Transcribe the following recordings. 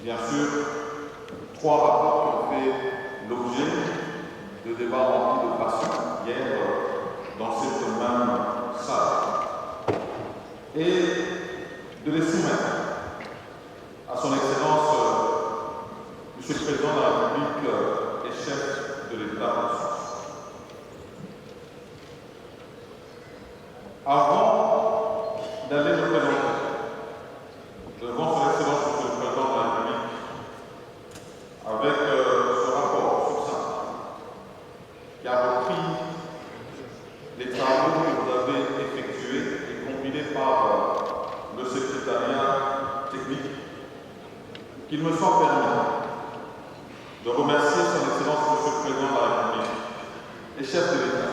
Bien sûr, trois rapports qui ont fait l'objet de débats remplis de passion hier dans cette même salle. Et de les soumettre à son Excellence, Monsieur le Président de la République et chef de l'État en France. Avant d'aller me présenter devant son Excellence, Monsieur le Président de la République, avec ce rapport succinct qui a repris les travaux que vous avez effectués et compilés par le secrétariat technique, qu'il me soit permis de remercier son Excellence, Monsieur le Président de la République et chef de l'État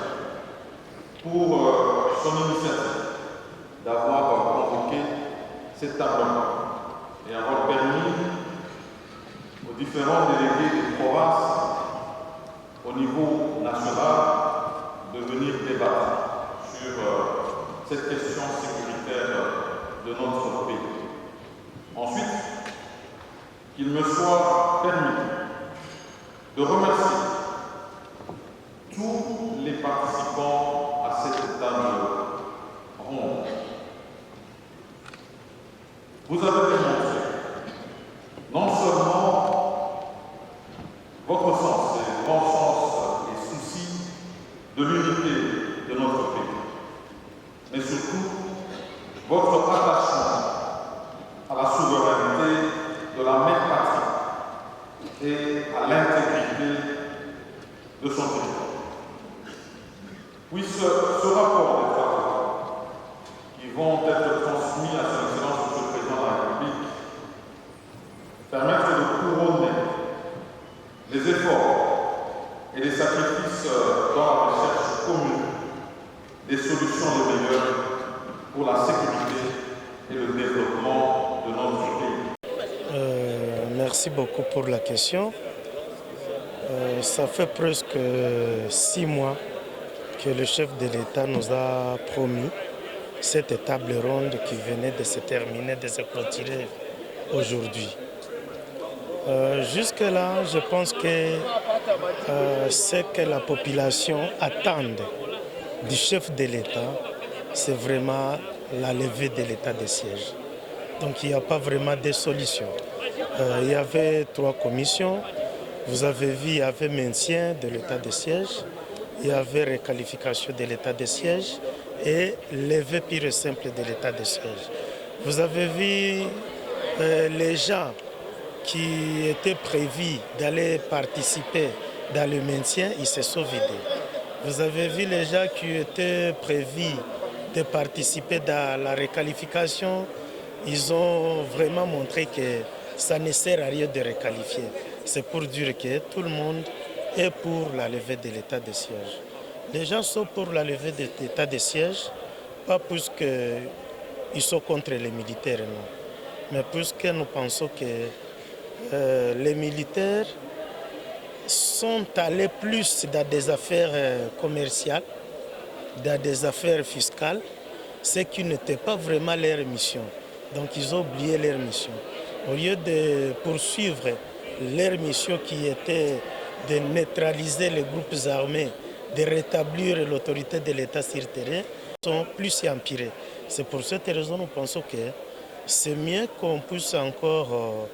pour son initiative d'avoir convoqué cette table ronde et avoir permis aux différents délégués des provinces au niveau national de venir débattre sur cette question sécuritaire de notre pays. Ensuite, qu'il me soit permis de remercier tous les participants à cette table ronde. Vous avez démontré non seulement votre sens, et grand sens et souci de l'unité de notre pays, mais surtout votre attachement à la souveraineté de la mère patrie et à l'intégrité de son territoire. Puisse ce rapport des travaux qui vont être transmis à son Excellence, Monsieur le Président de la République, permettre de couronner les efforts et les sacrifices dans la recherche commune des solutions les meilleures pour la sécurité et le développement de notre pays. Merci beaucoup pour la question. Ça fait presque 6 mois que le chef de l'État nous a promis cette table ronde qui venait de se terminer, de se clôturer aujourd'hui. Jusque-là, je pense que ce que la population attend du chef de l'État, c'est vraiment la levée de l'état de siège. Donc il n'y a pas vraiment de solution. Il y avait 3 commissions. Vous avez vu, il y avait maintien de l'état de siège, il y avait requalification de l'état de siège et levée pure et simple de l'état de siège. Vous avez vu les gens qui étaient prévus d'aller participer dans le maintien, ils se sont vidés. Vous avez vu les gens qui étaient prévus de participer dans la requalification, ils ont vraiment montré que ça ne sert à rien de requalifier. C'est pour dire que tout le monde est pour la levée de l'état de siège. Les gens sont pour la levée de l'état de siège, pas parce qu'ils sont contre les militaires, non. Mais puisque nous pensons que les militaires sont allés plus dans des affaires commerciales, dans des affaires fiscales, ce qui n'était pas vraiment leur mission. Donc ils ont oublié leur mission. Au lieu de poursuivre leur mission qui était de neutraliser les groupes armés, de rétablir l'autorité de l'État sur terrain, ils sont plus empirés. C'est pour cette raison que nous pensons que c'est mieux qu'on puisse encore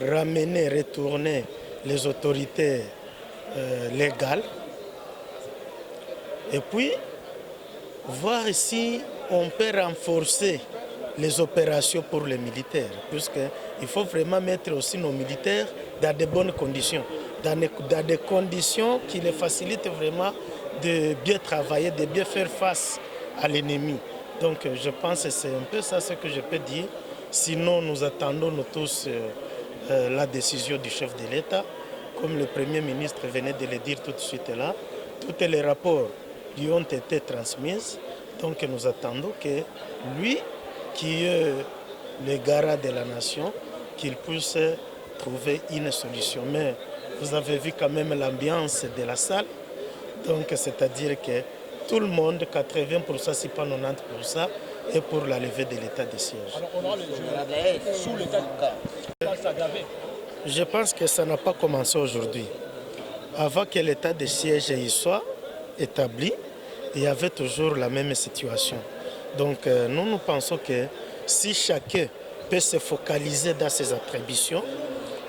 ramener, retourner les autorités légales et puis voir si on peut renforcer les opérations pour les militaires, puisqu'il faut vraiment mettre aussi nos militaires dans de bonnes conditions, dans des conditions qui les facilitent vraiment de bien travailler, de bien faire face à l'ennemi. Donc je pense que c'est un peu ça ce que je peux dire. Sinon, nous attendons nous tous la décision du chef de l'État. Comme le Premier ministre venait de le dire tout de suite là, tous les rapports lui ont été transmis. Donc nous attendons que lui, qui est le garant de la nation, qu'il puisse trouver une solution. Mais vous avez vu quand même l'ambiance de la salle. Donc c'est-à-dire que tout le monde, 80%, si pas 90%, et pour la levée de l'état de siège. Alors on aura le général sous l'état du cas. Ça s'aggraver. Je pense que ça n'a pas commencé aujourd'hui. Avant que l'état de siège y soit établi, il y avait toujours la même situation. Donc nous pensons que si chacun peut se focaliser dans ses attributions,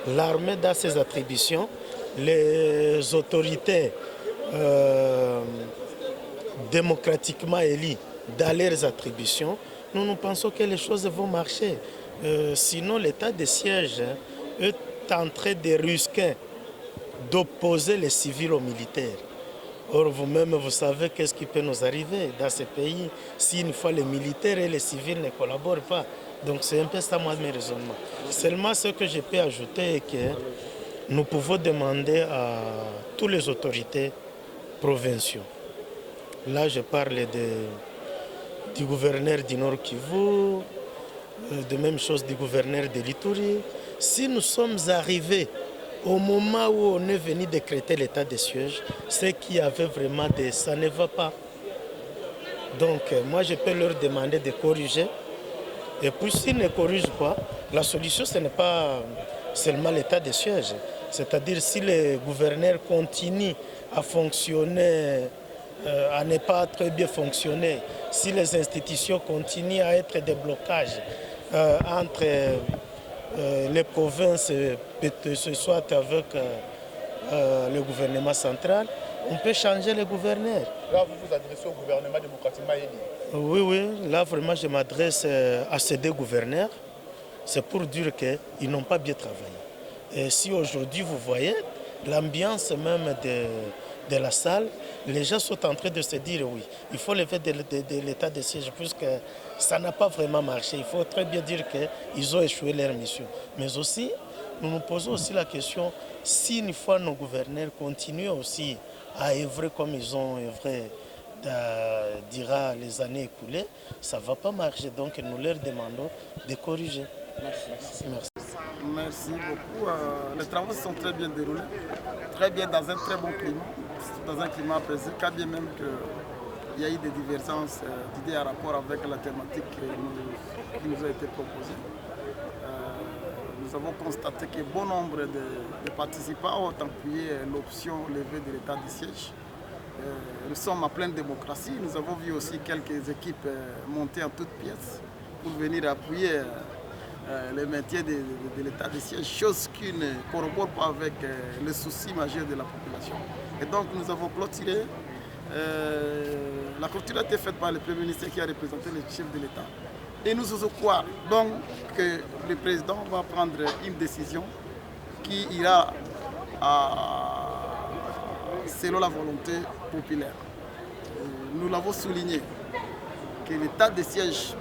l'armée dans ses attributions, les autorités démocratiquement élues dans leurs attributions, nous pensons que les choses vont marcher. Sinon, l'état de siège est en train de risquer d'opposer les civils aux militaires. Or, vous-même, vous savez qu'est-ce qui peut nous arriver dans ce pays si une fois les militaires et les civils ne collaborent pas. Donc, c'est un peu ça, moi, mes raisonnements. Seulement, ce que je peux ajouter est que nous pouvons demander à toutes les autorités provinciaux. Là, je parle du gouverneur du Nord Kivu, de même chose du gouverneur de l'Ituri. Si nous sommes arrivés au moment où on est venu décréter l'état de siège, c'est qu'il y avait vraiment des... ça ne va pas. Donc, moi, je peux leur demander de corriger. Et puis, s'ils ne corrigent pas, la solution, ce n'est pas seulement l'état de siège. C'est-à-dire, si les gouverneurs continuent à fonctionner, à ne pas très bien fonctionner, si les institutions continuent à être des blocages entre les provinces, ce soit avec le gouvernement central, on peut changer le gouverneur. Là, vous vous adressez au gouvernement démocratiquement élu. Oui, là vraiment je m'adresse à ces deux gouverneurs. C'est pour dire qu'ils n'ont pas bien travaillé. Et si aujourd'hui vous voyez l'ambiance même de la salle, les gens sont en train de se dire oui, il faut lever de l'état de siège puisque ça n'a pas vraiment marché. Il faut très bien dire qu'ils ont échoué leur mission. Mais aussi, nous nous posons aussi la question, si une fois nos gouverneurs continuent aussi à œuvrer comme ils ont œuvré durant les années écoulées, ça ne va pas marcher. Donc nous leur demandons de corriger. Merci. Merci beaucoup. Les travaux se sont très bien déroulés, très bien dans un très bon climat, dans un climat apaisé, quand bien même qu'il y a eu des divergences d'idées en rapport avec la thématique qui nous a été proposée. Nous avons constaté que bon nombre de participants ont appuyé l'option levée de l'état de siège. Nous sommes en pleine démocratie. Nous avons vu aussi quelques équipes monter en toutes pièces pour venir appuyer le maintien de l'état de siège, chose qui ne corrobore pas avec le souci majeur de la population. Et donc nous avons clôturé. La clôture a été faite par le Premier ministre qui a représenté le chef de l'État. Et nous osons croire donc que le président va prendre une décision qui ira selon la volonté populaire. Nous l'avons souligné que l'état de siège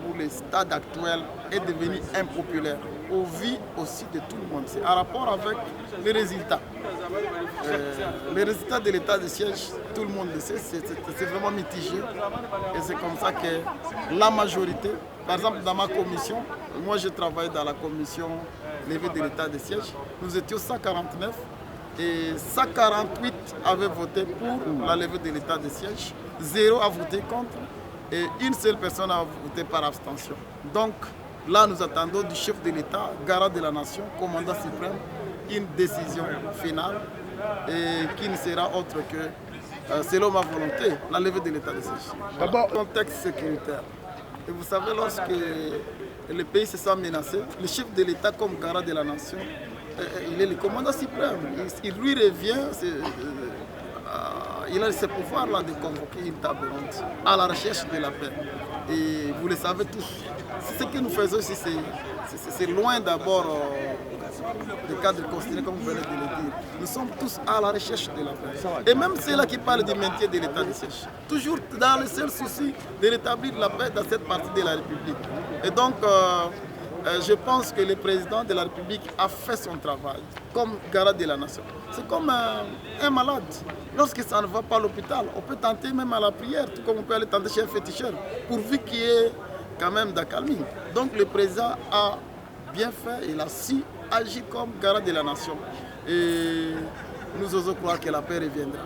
pour le stade actuel est devenu impopulaire au vu aussi de tout le monde. C'est en rapport avec les résultats. Les résultats de l'état de siège, tout le monde le sait, c'est vraiment mitigé. Et c'est comme ça que la majorité, par exemple dans ma commission, moi je travaille dans la commission levée de l'état de siège, nous étions 149 et 148 avaient voté pour la levée de l'état de siège, 0 a voté contre et une seule personne a voté par abstention. Donc là nous attendons du chef de l'État, garant de la nation, commandant suprême, une décision finale et qui ne sera autre que, selon ma volonté, la levée de l'état de siège. D'abord, contexte sécuritaire. Et vous savez, lorsque le pays se sent menacé, le chef de l'État comme garant de la nation, il est le commandant suprême. Il lui revient, il a ce pouvoir-là de convoquer une table ronde à la recherche de la paix. Et vous le savez tous. Ce que nous faisons ici, c'est loin d'abord des cadres considérés comme vous venez de le dire. Nous sommes tous à la recherche de la paix. Et même ceux-là qui parlent du maintien de l'état de siège, toujours dans le seul souci de rétablir la paix dans cette partie de la République. Et donc, je pense que le président de la République a fait son travail comme garant de la nation. C'est comme un malade. Lorsque ça ne va pas à l'hôpital, on peut tenter même à la prière, tout comme on peut aller tenter chez un féticheur, pourvu qu'il y ait quand même d'accalmie. Donc le président a bien fait, il a su agir comme garant de la nation. Et nous osons croire que la paix reviendra.